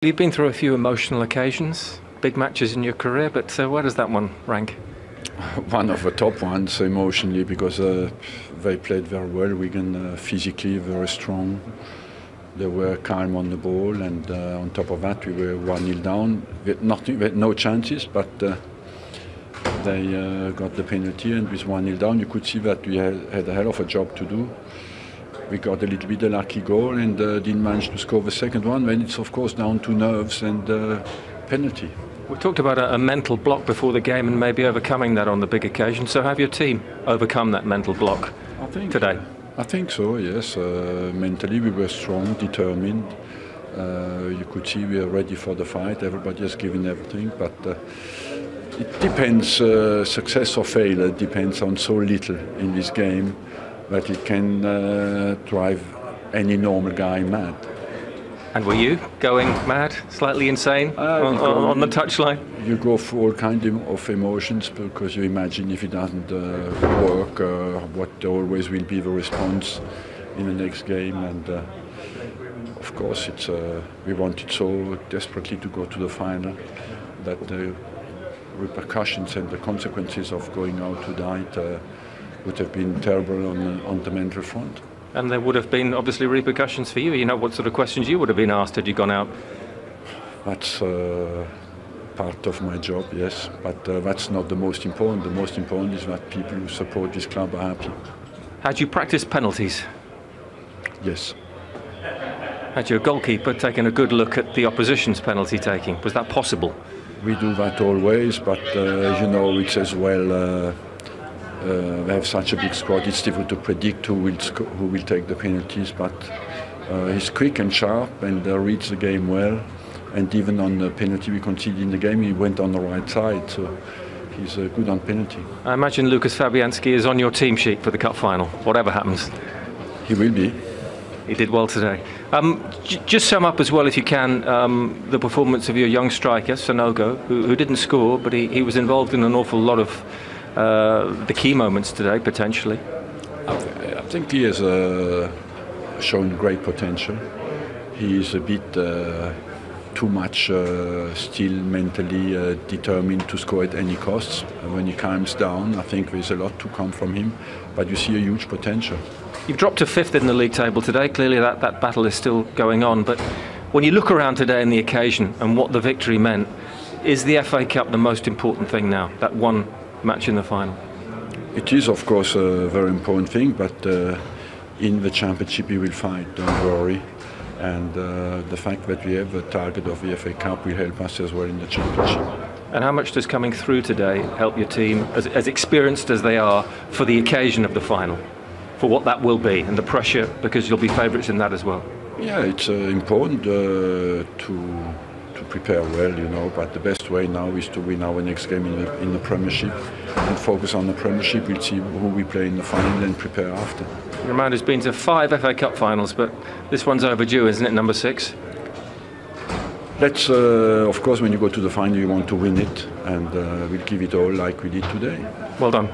You've been through a few emotional occasions, big matches in your career, but where does that one rank? One of the top ones emotionally, because they played very well. Wigan physically very strong. They were calm on the ball, and on top of that, we were 1-0 down. We had no chances, but they got the penalty, and with 1-0 down, you could see that we had a hell of a job to do. We got a little bit a lucky goal and didn't manage to score the second one. Then it's of course down to nerves and penalty. We talked about a mental block before the game and maybe overcoming that on the big occasion. So have your team overcome that mental block today? I think so, yes. Mentally we were strong, determined. You could see we are ready for the fight. Everybody has given everything, but it depends, success or failure depends on so little in this game that it can drive any normal guy mad. And were you going mad, slightly insane on the touchline? You go through all kinds of emotions because you imagine if it doesn't work, what always will be the response in the next game. And of course, we wanted so desperately to go to the final that the repercussions and the consequences of going out tonight would have been terrible on the mental front. And there would have been obviously repercussions for you. You know what sort of questions you would have been asked had you gone out? That's part of my job, yes, but that's not the most important. The most important is that people who support this club are happy. Had you practiced penalties? Yes. Had your goalkeeper taken a good look at the opposition's penalty taking? Was that possible? We do that always, but you know, it's as well. We have such a big squad, it's difficult to predict who will take the penalties, but he's quick and sharp and reads the game well, and even on the penalty we conceded in the game, he went on the right side, so he's good on penalty. I imagine Lucas Fabianski is on your team sheet for the cup final, whatever happens. He will be. He did well today. Just sum up as well, if you can, the performance of your young striker, Sanogo, who didn't score, but he was involved in an awful lot of the key moments today, potentially. I think he has shown great potential. He is a bit too much still mentally determined to score at any cost. When he calms down, I think there's a lot to come from him, but you see a huge potential. You've dropped to 5th in the league table today. Clearly that battle is still going on, but when you look around today in the occasion and what the victory meant, is the FA Cup the most important thing now, that one match in the final? It is of course a very important thing, but in the championship we will fight, don't worry, and the fact that we have the target of the FA Cup will help us as well in the championship. And how much does coming through today help your team, as experienced as they are, for the occasion of the final, for what that will be, and the pressure, because you'll be favourites in that as well? Yeah, it's important to prepare well, you know, but the best way now is to win our next game in the Premiership and focus on the Premiership. We'll see who we play in the final and prepare after. Your man has been to 5 FA Cup finals, but this one's overdue, isn't it, number 6? Let's, of course, when you go to the final you want to win it, and we'll give it all like we did today. Well done.